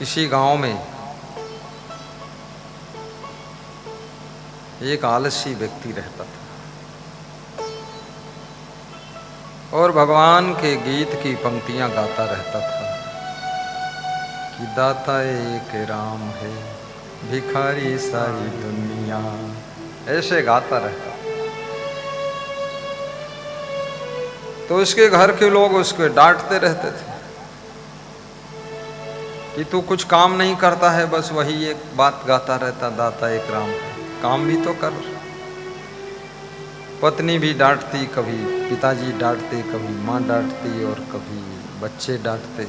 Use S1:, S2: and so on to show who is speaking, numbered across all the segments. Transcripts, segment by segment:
S1: किसी गांव में एक आलसी व्यक्ति रहता था और भगवान के गीत की पंक्तियां गाता रहता था कि दाता एक राम है, भिखारी सारी दुनिया, ऐसे गाता रहता। तो उसके घर के लोग उसको डांटते रहते थे कि तू कुछ काम नहीं करता है, बस वही एक बात गाता रहता, दाता एक राम है, काम भी तो कर। पत्नी भी डांटती, कभी पिताजी डांटते, कभी माँ डांटती और कभी बच्चे डांटते।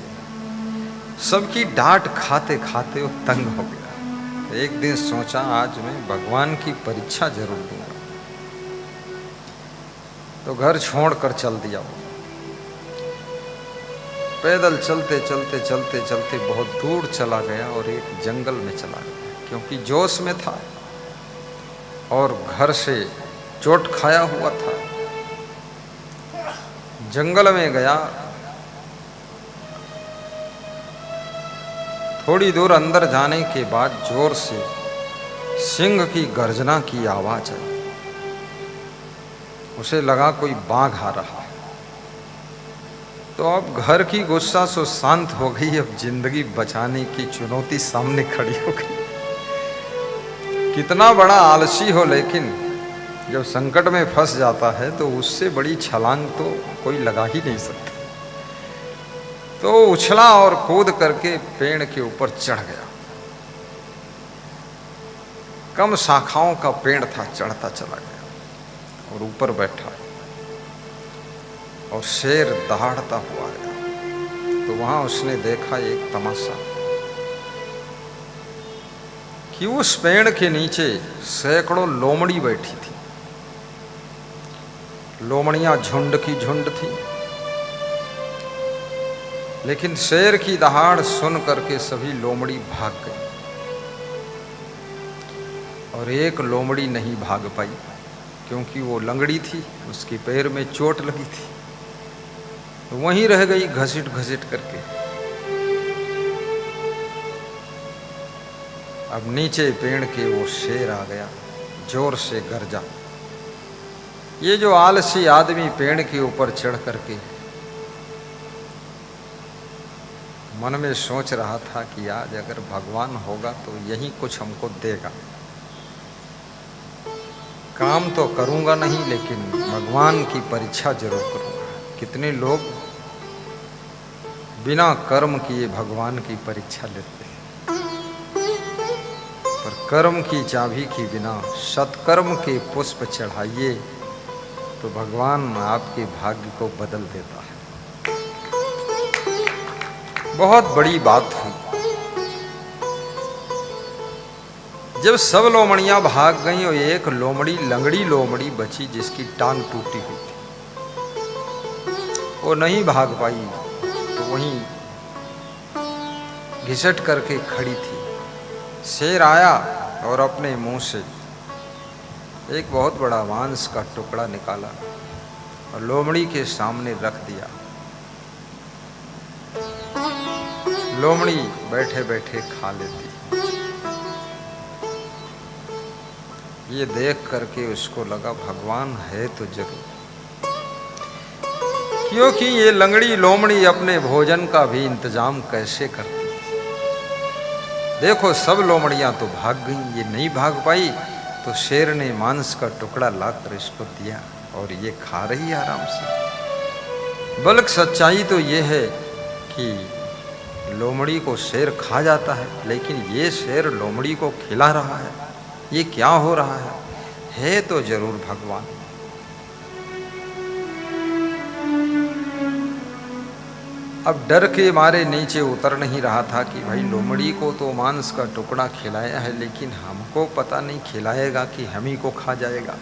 S1: सबकी डांट खाते खाते वो तंग हो गया। एक दिन सोचा आज मैं भगवान की परीक्षा जरूर दूंगा। तो घर छोड़कर चल दिया वो। पैदल चलते चलते चलते चलते बहुत दूर चला गया और एक जंगल में चला गया, क्योंकि जोश में था और घर से चोट खाया हुआ था। जंगल में गया, थोड़ी दूर अंदर जाने के बाद जोर से सिंह की गर्जना की आवाज आई। उसे लगा कोई बाघ आ रहा है। तो अब घर की गुस्सा सो शांत हो गई, अब जिंदगी बचाने की चुनौती सामने खड़ी हो गई। कितना बड़ा आलसी हो, लेकिन जब संकट में फंस जाता है तो उससे बड़ी छलांग तो कोई लगा ही नहीं सकता। तो उछला और कूद करके पेड़ के ऊपर चढ़ गया। कम शाखाओं का पेड़ था, चढ़ता चला गया और ऊपर बैठा और शेर दहाड़ता हुआ आया। तो वहां उसने देखा एक तमाशा कि उस पेड़ के नीचे सैकड़ों लोमड़ी बैठी थी। लोमड़ियां झुंड की झुंड थी, लेकिन शेर की दहाड़ सुन करके सभी लोमड़ी भाग गई और एक लोमड़ी नहीं भाग पाई, क्योंकि वो लंगड़ी थी, उसके पैर में चोट लगी थी। तो वहीं रह गई घसीट घसीट करके। अब नीचे पेड़ के वो शेर आ गया, जोर से गरजा। ये जो आलसी आदमी पेड़ के ऊपर चढ़ करके मन में सोच रहा था कि आज अगर भगवान होगा तो यही कुछ हमको देगा। काम तो करूंगा नहीं, लेकिन भगवान की परीक्षा जरूर करूंगा। कितने लोग बिना कर्म किए भगवान की परीक्षा लेते हैं, पर कर्म की चाबी के बिना सत्कर्म के पुष्प चढ़ाइए तो भगवान आपके भाग्य को बदल देता है। बहुत बड़ी बात हुई। जब सब लोमड़ियां भाग गईं और एक लोमड़ी, लंगड़ी लोमड़ी बची जिसकी टांग टूटी हुई थी, वो नहीं भाग पाई, तो वहीं घिसट करके खड़ी थी। शेर आया और अपने मुंह से एक बहुत बड़ा मांस का टुकड़ा निकाला और लोमड़ी के सामने रख दिया। लोमड़ी बैठे बैठे खा लेती। ये देख करके उसको लगा भगवान है तो जरूर, क्योंकि ये लंगड़ी लोमड़ी अपने भोजन का भी इंतजाम कैसे करती। देखो सब लोमड़ियां तो भाग गई, ये नहीं भाग पाई, तो शेर ने मांस का टुकड़ा लाकर इसको दिया और ये खा रही है आराम से। बल्कि सच्चाई तो ये है कि लोमड़ी को शेर खा जाता है, लेकिन ये शेर लोमड़ी को खिला रहा है। ये क्या हो रहा है तो जरूर भगवान। अब डर के मारे नीचे उतर नहीं रहा था कि भाई लोमड़ी को तो मांस का टुकड़ा खिलाया है, लेकिन हमको पता नहीं खिलाएगा कि हम ही को खा जाएगा।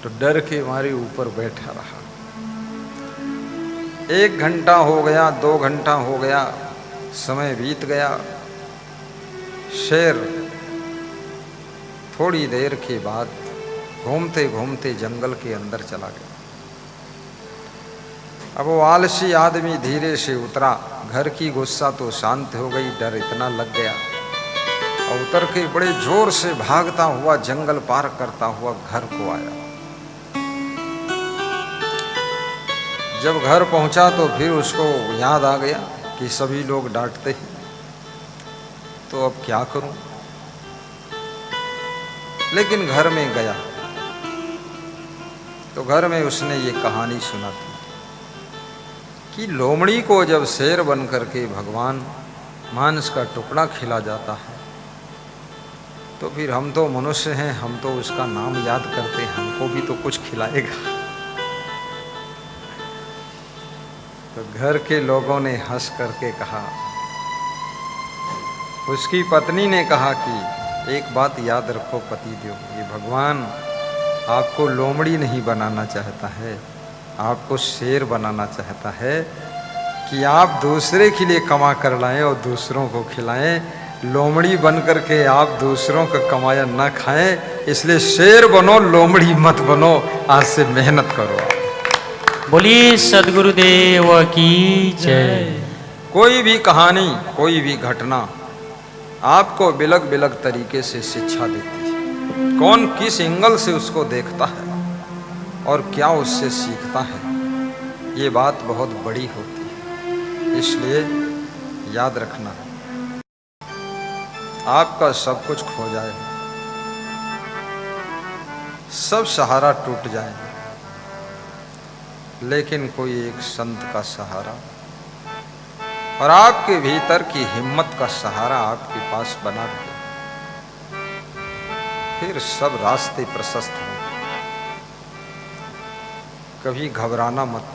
S1: तो डर के मारे ऊपर बैठा रहा। 1 घंटा हो गया, 2 घंटा हो गया, समय बीत गया। शेर थोड़ी देर के बाद घूमते घूमते जंगल के अंदर चला गया। अब वो आलसी आदमी धीरे से उतरा, घर की गुस्सा तो शांत हो गई, डर इतना लग गया और उतर के बड़े जोर से भागता हुआ जंगल पार करता हुआ घर को आया। जब घर पहुंचा तो फिर उसको याद आ गया कि सभी लोग डांटते हैं, तो अब क्या करूं। लेकिन घर में गया तो घर में उसने ये कहानी सुना थी कि लोमड़ी को जब शेर बन करके भगवान मांस का टुकड़ा खिला जाता है तो फिर हम तो मनुष्य हैं, हम तो उसका नाम याद करते हैं, हमको भी तो कुछ खिलाएगा। तो घर के लोगों ने हंस करके कहा, उसकी पत्नी ने कहा कि एक बात याद रखो पतिदेव, ये भगवान आपको लोमड़ी नहीं बनाना चाहता है, आपको शेर बनाना चाहता है कि आप दूसरे के लिए कमा कर लाएं और दूसरों को खिलाएं। लोमड़ी बन करके आप दूसरों का कमाया ना खाएं, इसलिए शेर बनो, लोमड़ी मत बनो। आज से मेहनत करो।
S2: बोलिए सद्गुरुदेव की जय।
S1: कोई भी कहानी, कोई भी घटना आपको बिलग बिलग तरीके से शिक्षा देती है। कौन किस एंगल से उसको देखता है और क्या उससे सीखता है, ये बात बहुत बड़ी होती है। इसलिए याद रखना, आपका सब कुछ खो जाए, सब सहारा टूट जाए, लेकिन कोई एक संत का सहारा और आपके भीतर की हिम्मत का सहारा आपके पास बना रहे, फिर सब रास्ते प्रशस्त हों। कभी घबराना मत,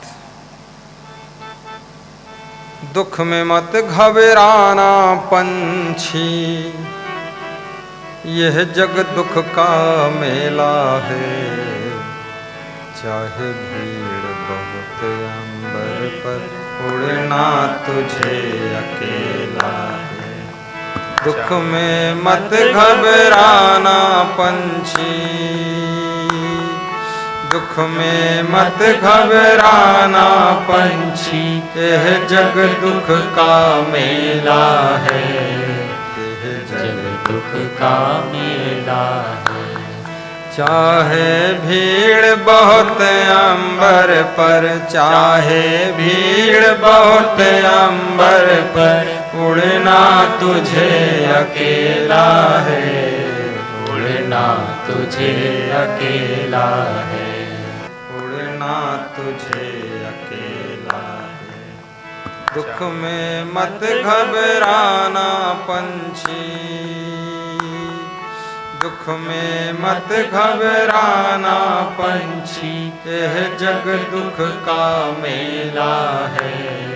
S1: दुख में मत घबराना पंछी, यह जग दुख का मेला है। चाहे भीड़ बहुत अंबर पर, उड़ना तुझे अकेला है। दुख में मत घबराना पंछी, दुख में मत घबराना पंछी, यह जग दुख का मेला है, यह जग दुख का मेला है। चाहे भीड़ बहुत अंबर पर, चाहे भीड़ बहुत अंबर पर, उड़ना तुझे अकेला है, उड़ना तुझे अकेला है, उड़ना तुझे अकेला है। दुख में मत घबराना पंछी, दुख में मत घबराना पंछी, यह जग दुख का मेला है।